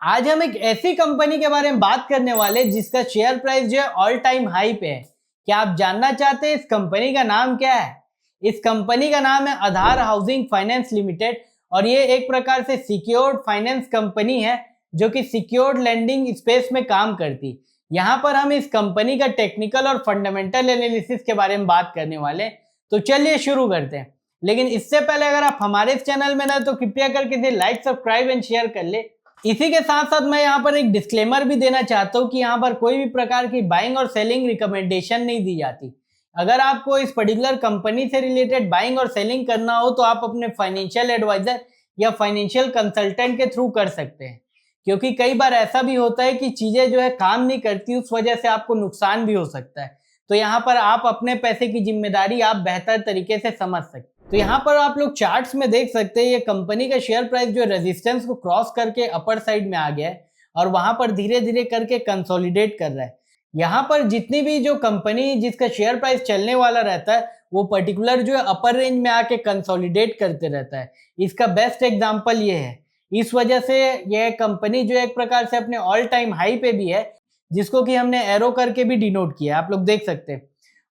आज हम एक ऐसी कंपनी के बारे में बात करने वाले जिसका शेयर प्राइस जो है ऑल टाइम हाई पे है। क्या आप जानना चाहते हैं इस कंपनी का नाम क्या है? इस कंपनी का नाम है आधार हाउसिंग फाइनेंस लिमिटेड और ये एक प्रकार से सिक्योर्ड फाइनेंस कंपनी है जो कि सिक्योर्ड लैंडिंग स्पेस में काम करती। यहाँ पर हम इस कंपनी का टेक्निकल और फंडामेंटल एनालिसिस के बारे में बात करने वाले हैं। तो चलिए शुरू करते हैं। लेकिन इससे पहले अगर आप हमारे इस चैनल में ना तो कृपया करके इसे लाइक सब्सक्राइब एंड शेयर कर ले। इसी के साथ साथ मैं यहाँ पर एक डिस्क्लेमर भी देना चाहता हूँ कि यहाँ पर कोई भी प्रकार की बाइंग और सेलिंग रिकमेंडेशन नहीं दी जाती। अगर आपको इस पर्टिकुलर कंपनी से रिलेटेड बाइंग और सेलिंग करना हो तो आप अपने फाइनेंशियल एडवाइजर या फाइनेंशियल कंसल्टेंट के थ्रू कर सकते हैं, क्योंकि कई बार ऐसा भी होता है कि चीजें जो है काम नहीं करती, उस वजह से आपको नुकसान भी हो सकता है। तो यहाँ पर आप अपने पैसे की जिम्मेदारी आप बेहतर तरीके से समझ सकते हैं। तो यहाँ पर आप लोग चार्ट्स में देख सकते हैं ये कंपनी का शेयर प्राइस जो रेजिस्टेंस को क्रॉस करके अपर साइड में आ गया है और वहां पर धीरे धीरे करके कंसोलिडेट कर रहा है। यहाँ पर जितनी भी जो कंपनी जिसका शेयर प्राइस चलने वाला रहता है वो पर्टिकुलर जो है अपर रेंज में आके कंसोलिडेट करते रहता है। इसका बेस्ट एग्जांपल ये है। इस वजह से यह कंपनी जो एक प्रकार से अपने ऑल टाइम हाई पे भी है, जिसको कि हमने एरो करके भी डिनोट किया है, आप लोग देख सकते हैं।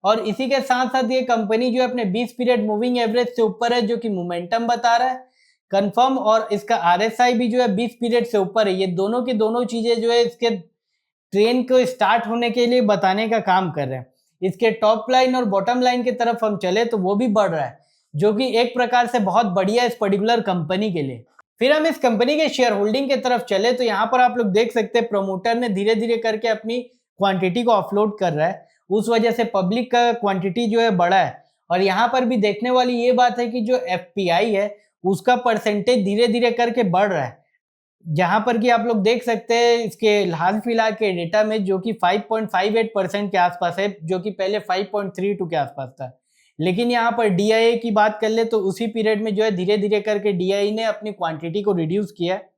और इसी के साथ साथ ये कंपनी जो है अपने 20 पीरियड मूविंग एवरेज से ऊपर है, जो कि मोमेंटम बता रहा है कंफर्म, और इसका आरएसआई भी जो है 20 पीरियड से ऊपर है। ये दोनों की दोनों चीजें जो है इसके ट्रेन को स्टार्ट होने के लिए बताने का काम कर रहे हैं। इसके टॉप लाइन और बॉटम लाइन की तरफ हम चले तो वो भी बढ़ रहा है, जो कि एक प्रकार से बहुत बढ़िया इस पर्टिकुलर कंपनी के लिए। फिर हम इस कंपनी के शेयर होल्डिंग की तरफ चले तो यहाँ पर आप लोग देख सकते हैं प्रमोटर ने धीरे धीरे करके अपनी क्वांटिटी को ऑफलोड कर रहा है। उस वजह से पब्लिक का क्वांटिटी जो है बढ़ा है। और यहाँ पर भी देखने वाली ये बात है कि जो एफपीआई है उसका परसेंटेज धीरे धीरे करके बढ़ रहा है, जहां पर कि आप लोग देख सकते हैं इसके हाल फिलहाल के डेटा में, जो कि 5.58% के आसपास है, जो कि पहले 5.32 के आसपास था। लेकिन यहाँ पर डीआईए की बात कर ले तो उसी पीरियड में जो है धीरे धीरे करके डीआईए ने अपनी क्वांटिटी को रिड्यूस किया है।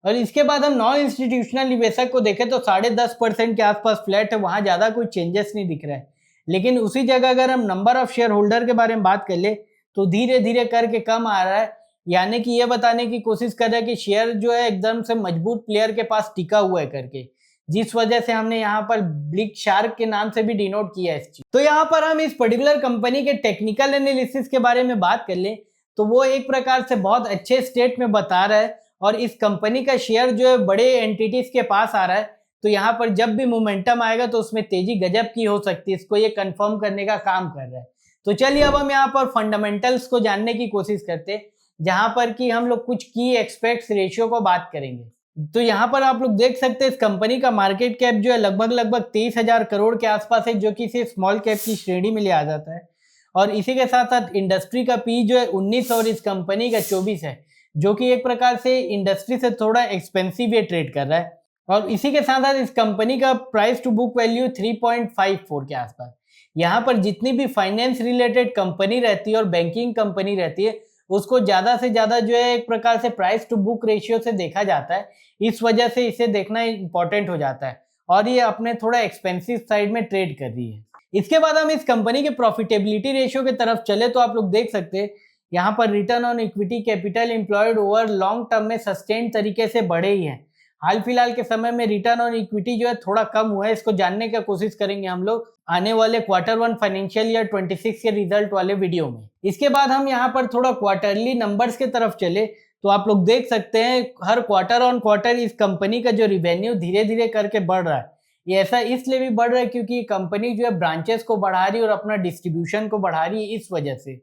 और इसके बाद हम नॉन इंस्टीट्यूशनल निवेशक को देखें तो 10.5% के आसपास फ्लैट है, वहां ज्यादा कोई चेंजेस नहीं दिख रहा है। लेकिन उसी जगह अगर हम नंबर ऑफ शेयर होल्डर के बारे में बात कर ले तो धीरे धीरे करके कम आ रहा है, यानी कि ये बताने की कोशिश कर रहा है कि शेयर जो है एकदम से मजबूत प्लेयर के पास टिका हुआ है करके, जिस वजह से हमने यहाँ पर ब्लिक शार्क के नाम से भी डिनोट किया है इस चीज। तो यहाँ पर हम इस पर्टिकुलर कंपनी के टेक्निकल एनालिसिस के बारे में बात कर ले तो वो एक प्रकार से बहुत अच्छे स्टेट में बता रहा है और इस कंपनी का शेयर जो है बड़े एंटिटीज के पास आ रहा है। तो यहाँ पर जब भी मोमेंटम आएगा तो उसमें तेजी गजब की हो सकती है, इसको ये कंफर्म करने का काम कर रहा है। तो चलिए अब हम यहाँ पर फंडामेंटल्स को जानने की कोशिश करते हैं, जहां पर कि हम लोग कुछ की एक्सपेक्ट रेशियो को बात करेंगे। तो यहाँ पर आप लोग देख सकते हैं इस कंपनी का मार्केट कैप जो है लगभग 23,000 करोड़ के आसपास है, जो कि इसे स्मॉल कैप की श्रेणी में लिया जाता है। और इसी के साथ साथ इंडस्ट्री का पी जो है 19 और इस कंपनी का 24 है, जो कि एक प्रकार से इंडस्ट्री से थोड़ा एक्सपेंसिव ये ट्रेड कर रहा है। और इसी के साथ साथ इस कंपनी का प्राइस टू बुक वैल्यू 3.54 के आसपास। यहाँ पर जितनी भी फाइनेंस रिलेटेड कंपनी रहती है और बैंकिंग कंपनी रहती है उसको ज्यादा से ज्यादा जो है एक प्रकार से प्राइस टू बुक रेशियो से देखा जाता है। इस वजह से इसे देखना इंपॉर्टेंट हो जाता है और ये अपने थोड़ा एक्सपेंसिव साइड में ट्रेड कर रही है। इसके बाद हम इस कंपनी के प्रॉफिटेबिलिटी रेशियो की तरफ चले तो आप लोग देख सकते हैं यहाँ पर return on equity capital employed over long term में सस्टेन तरीके से बढ़े ही हैं। हाल फिलहाल के समय में रिटर्न ऑन इक्विटी जो है थोड़ा कम हुआ है, इसको जानने की कोशिश करेंगे हम लोग आने वाले Q1 फाइनेंशियल ईयर 26 के रिजल्ट वाले वीडियो में। इसके बाद हम यहाँ पर थोड़ा क्वार्टरली नंबर्स की तरफ चले तो आप लोग देख सकते हैं हर क्वार्टर ऑन क्वार्टर इस कंपनी का जो रिवेन्यू धीरे धीरे करके बढ़ रहा है। ये ऐसा इसलिए भी बढ़ रहा है क्योंकि कंपनी जो है ब्रांचेस को बढ़ा रही है और अपना डिस्ट्रीब्यूशन को बढ़ा रही है, इस वजह से।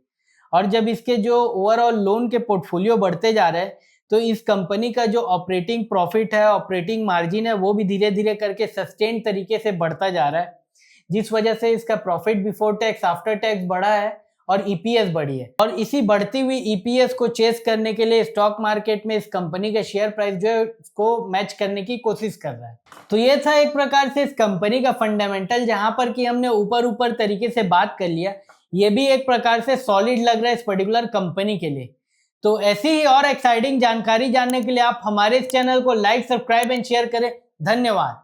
और जब इसके जो ओवरऑल लोन के पोर्टफोलियो बढ़ते जा रहे हैं तो इस कंपनी का जो ऑपरेटिंग प्रॉफिट है, ऑपरेटिंग मार्जिन है, वो भी धीरे धीरे करके सस्टेन तरीके से बढ़ता जा रहा है, जिस वजह से इसका profit before tax after tax बढ़ा है और ईपीएस बढ़ी है। और इसी बढ़ती हुई ईपीएस को चेस करने के लिए स्टॉक मार्केट में इस कंपनी का शेयर प्राइस जो है उसको मैच करने की कोशिश कर रहा है। तो ये था एक प्रकार से इस कंपनी का फंडामेंटल, जहां पर कि हमने ऊपर तरीके से बात कर लिया। ये भी एक प्रकार से सॉलिड लग रहा है इस पर्टिकुलर कंपनी के लिए। तो ऐसी ही और एक्साइटिंग जानकारी जानने के लिए आप हमारे इस चैनल को लाइक सब्सक्राइब एंड शेयर करें। धन्यवाद।